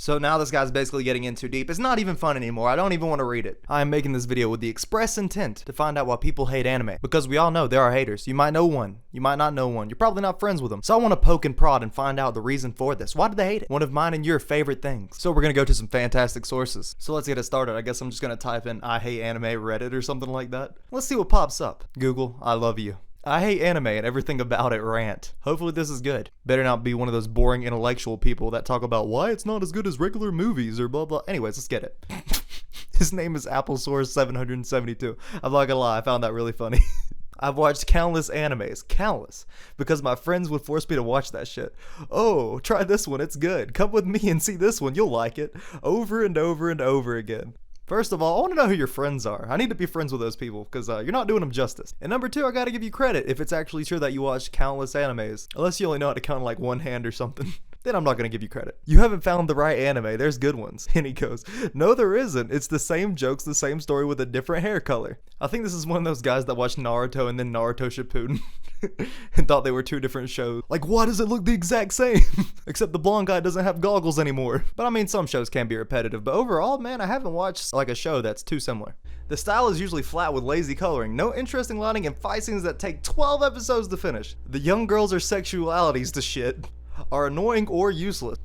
So now this guy's basically getting in too deep. It's not even fun anymore. I don't even want to read it. I am making this video with the express intent to find out why people hate anime. Because we all know there are haters. You might know one. You might not know one. You're probably not friends with them. So I want to poke and prod and find out the reason for this. Why do they hate it? One of mine and your favorite things. So we're going to go to some fantastic sources. So let's get it started. I guess I'm just going to type in I hate anime Reddit or something like that. Let's see what pops up. Google, I love you. I hate anime and everything about it rant. Hopefully this is good. Better not be one of those boring intellectual people that talk about why it's not as good as regular movies or blah blah. Anyways, let's get it. His name is Applesource772. I'm not gonna lie, I found that really funny. I've watched countless animes, countless, because my friends would force me to watch that shit. Oh, try this one, it's good. Come with me and see this one, you'll like it. Over and over and over again. First of all, I want to know who your friends are. I need to be friends with those people because you're not doing them justice. And number two, I gotta give you credit if it's actually true that you watch countless animes. Unless you only know how to count on like one hand or something. Then I'm not gonna give you credit. You haven't found the right anime. There's good ones. And he goes, no there isn't. It's the same jokes, the same story with a different hair color. I think this is one of those guys that watched Naruto and then Naruto Shippuden and thought they were two different shows. Like, why does it look the exact same? Except the blonde guy doesn't have goggles anymore. But I mean, some shows can be repetitive, but overall, man, I haven't watched like a show that's too similar. The style is usually flat with lazy coloring, no interesting lighting, and fight scenes that take 12 episodes to finish. The young girls' or sexualities to shit are annoying or useless.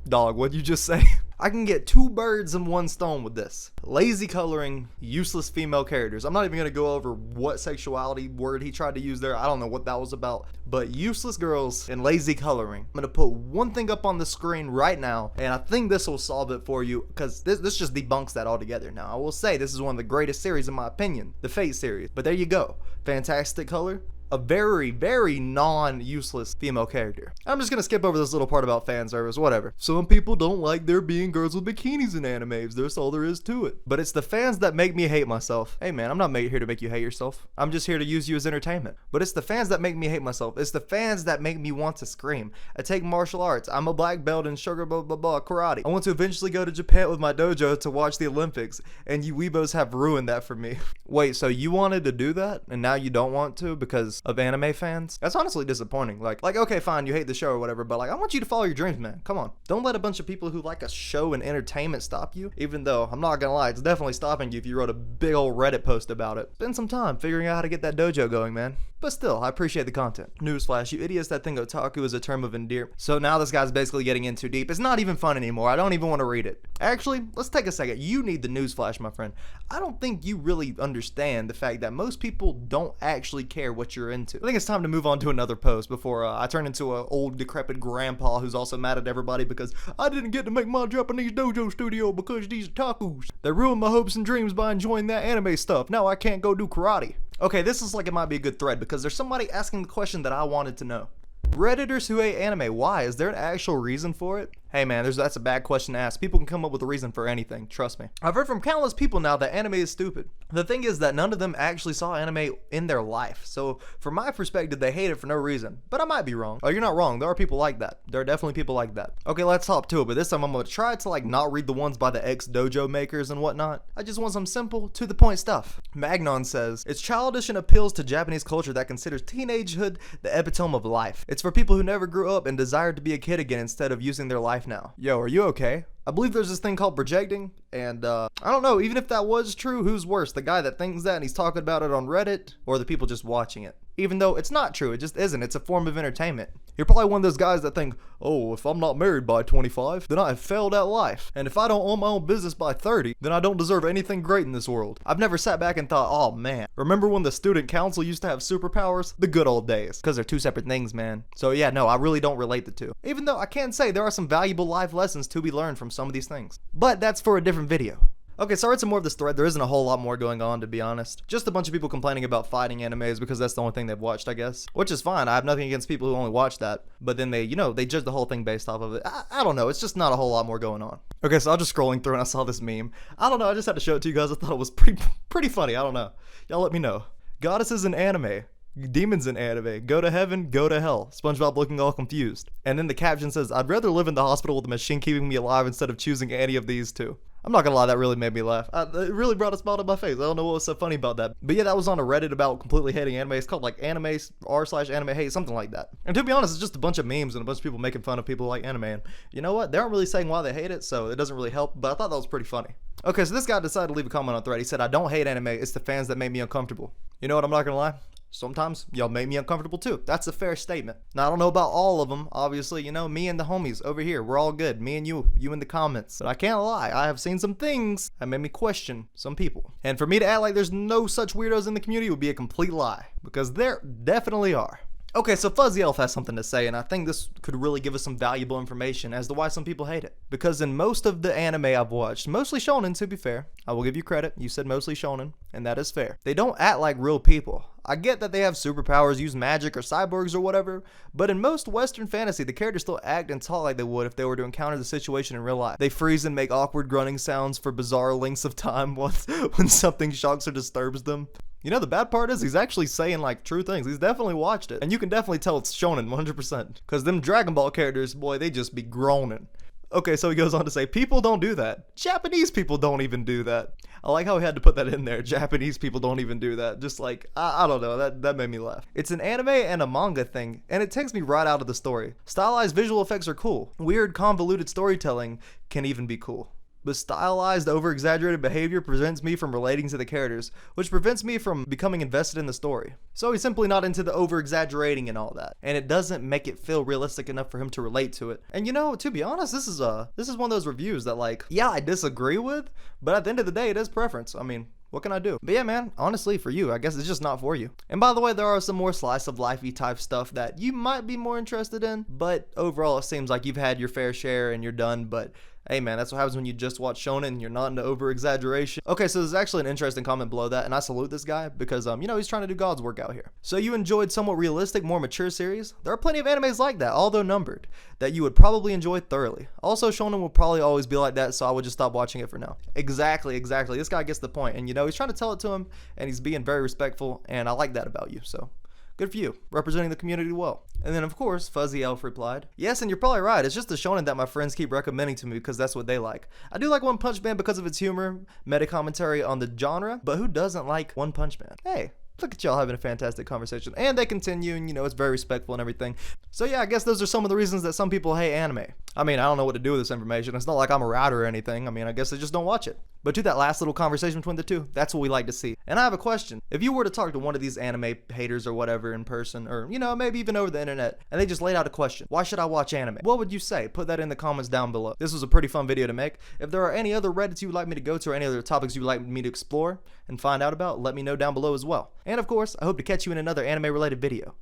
Dog, what'd you just say? I can get two birds in one stone with this. Lazy coloring, useless female characters. I'm not even gonna go over what sexuality word he tried to use there. I don't know what that was about. But useless girls and lazy coloring. I'm gonna put one thing up on the screen right now, and I think this will solve it for you, because this just debunks that altogether. Now, I will say this is one of the greatest series in my opinion, the Fate series. But there you go. Fantastic color. A very, very non-useless female character. I'm just gonna skip over this little part about fan service, whatever. Some people don't like there being girls with bikinis in animes. That's all there is to it. But it's the fans that make me hate myself. Hey man, I'm not here to make you hate yourself. I'm just here to use you as entertainment. But it's the fans that make me hate myself. It's the fans that make me want to scream. I take martial arts. I'm a black belt in sugar blah blah blah karate. I want to eventually go to Japan with my dojo to watch the Olympics, and you weebos have ruined that for me. Wait, so you wanted to do that, and now you don't want to because of anime fans? That's honestly disappointing. Like okay, fine, you hate the show or whatever, but like I want you to follow your dreams, man. Come on. Don't let a bunch of people who like a show and entertainment stop you. Even though, I'm not gonna lie, it's definitely stopping you if you wrote a big old Reddit post about it. Spend some time figuring out how to get that dojo going, man. But still, I appreciate the content. Newsflash, you idiots that think otaku is a term of endearment. So now this guy's basically getting in too deep. It's not even fun anymore. I don't even want to read it. Actually, let's take a second. You need the newsflash, my friend. I don't think you really understand the fact that most people don't actually care what you're into. I think it's time to move on to another post before I turn into an old decrepit grandpa who's also mad at everybody because I didn't get to make my Japanese dojo studio because these otakus. They ruined my hopes and dreams by enjoying that anime stuff. Now I can't go do karate. Okay, this is like it might be a good thread because there's somebody asking the question that I wanted to know. Redditors who hate anime, why? Is there an actual reason for it? Hey man, that's a bad question to ask. People can come up with a reason for anything, trust me. I've heard from countless people now that anime is stupid. The thing is that none of them actually saw anime in their life. So from my perspective, they hate it for no reason. But I might be wrong. Oh, you're not wrong. There are people like that. There are definitely people like that. Okay, let's hop to it. But this time I'm gonna try to like not read the ones by the ex-dojo makers and whatnot. I just want some simple, to the point stuff. Magnon says, it's childish and appeals to Japanese culture that considers teenagehood the epitome of life. It's for people who never grew up and desire to be a kid again instead of using their life now. Yo, are you okay? I believe there's this thing called projecting, and I don't know, even if that was true, who's worse? The guy that thinks that and he's talking about it on Reddit, or the people just watching it? Even though it's not true, it just isn't. It's a form of entertainment. You're probably one of those guys that think, oh, if I'm not married by 25, then I have failed at life. And if I don't own my own business by 30, then I don't deserve anything great in this world. I've never sat back and thought, oh man, remember when the student council used to have superpowers? The good old days. Because they're two separate things, man. So yeah, no, I really don't relate the two. Even though I can say there are some valuable life lessons to be learned from some of these things. But that's for a different video. Okay, so I read some more of this thread. There isn't a whole lot more going on, to be honest. Just a bunch of people complaining about fighting animes because that's the only thing they've watched, I guess. Which is fine. I have nothing against people who only watch that. But then they judge the whole thing based off of it. I don't know. It's just not a whole lot more going on. Okay, so I was just scrolling through and I saw this meme. I don't know. I just had to show it to you guys. I thought it was pretty funny. I don't know. Y'all let me know. Goddesses in anime. Demons in anime. Go to heaven, go to hell. SpongeBob looking all confused. And then the caption says, I'd rather live in the hospital with a machine keeping me alive instead of choosing any of these two. I'm not gonna lie, that really made me laugh. It really brought a smile to my face. I don't know what was so funny about that. But yeah, that was on a Reddit about completely hating anime. It's called like anime r/anime hate, something like that. And to be honest, it's just a bunch of memes and a bunch of people making fun of people who like anime. And you know what? They aren't really saying why they hate it, so it doesn't really help. But I thought that was pretty funny. Okay, so this guy decided to leave a comment on Thread. He said, I don't hate anime, it's the fans that make me uncomfortable. You know what, I'm not gonna lie? Sometimes y'all make me uncomfortable too. That's a fair statement. Now, I don't know about all of them. Obviously, you know, me and the homies over here, we're all good. Me and you in the comments. But I can't lie, I have seen some things that made me question some people. And for me to act like there's no such weirdos in the community would be a complete lie, because there definitely are. Okay, so Fuzzy Elf has something to say, and I think this could really give us some valuable information as to why some people hate it. Because in most of the anime I've watched, mostly shonen to be fair, I will give you credit, you said mostly shonen, and that is fair. They don't act like real people. I get that they have superpowers, use magic or cyborgs or whatever, but in most Western fantasy, the characters still act and talk like they would if they were to encounter the situation in real life. They freeze and make awkward grunting sounds for bizarre lengths of time when something shocks or disturbs them. You know, the bad part is he's actually saying like true things. He's definitely watched it. And you can definitely tell it's shonen 100%. Because them Dragon Ball characters, boy, they just be groaning. Okay, so he goes on to say, people don't do that. Japanese people don't even do that. I like how he had to put that in there. Japanese people don't even do that. Just like, I don't know, that made me laugh. It's an anime and a manga thing, and it takes me right out of the story. Stylized visual effects are cool. Weird, convoluted storytelling can even be cool. But stylized, over-exaggerated behavior prevents me from relating to the characters, which prevents me from becoming invested in the story. So he's simply not into the over-exaggerating and all that, and it doesn't make it feel realistic enough for him to relate to it. And you know, to be honest, this is one of those reviews that like, yeah, I disagree with, but at the end of the day, it is preference. I mean, what can I do? But yeah, man, honestly, for you, I guess it's just not for you. And by the way, there are some more slice of lifey type stuff that you might be more interested in, but overall, it seems like you've had your fair share and you're done. But hey man, that's what happens when you just watch shonen and you're not into over-exaggeration. Okay, so there's actually an interesting comment below that, and I salute this guy because, you know, he's trying to do God's work out here. So you enjoyed somewhat realistic, more mature series? There are plenty of animes like that, although numbered, that you would probably enjoy thoroughly. Also, shonen will probably always be like that, so I would just stop watching it for now. Exactly. This guy gets the point, and you know, he's trying to tell it to him, and he's being very respectful, and I like that about you, so good for you, representing the community well. And then, of course, Fuzzy Elf replied, yes, and you're probably right. It's just the shonen that my friends keep recommending to me because that's what they like. I do like One Punch Man because of its humor, meta commentary on the genre, but who doesn't like One Punch Man? Hey, look at y'all having a fantastic conversation. And they continue, and you know, it's very respectful and everything. So yeah, I guess those are some of the reasons that some people hate anime. I mean, I don't know what to do with this information. It's not like I'm a router or anything. I mean, I guess they just don't watch it. But to that last little conversation between the two, that's what we like to see. And I have a question. If you were to talk to one of these anime haters or whatever in person, or, you know, maybe even over the internet, and they just laid out a question, why should I watch anime? What would you say? Put that in the comments down below. This was a pretty fun video to make. If there are any other Reddits you would like me to go to or any other topics you would like me to explore and find out about, let me know down below as well. And of course, I hope to catch you in another anime related video.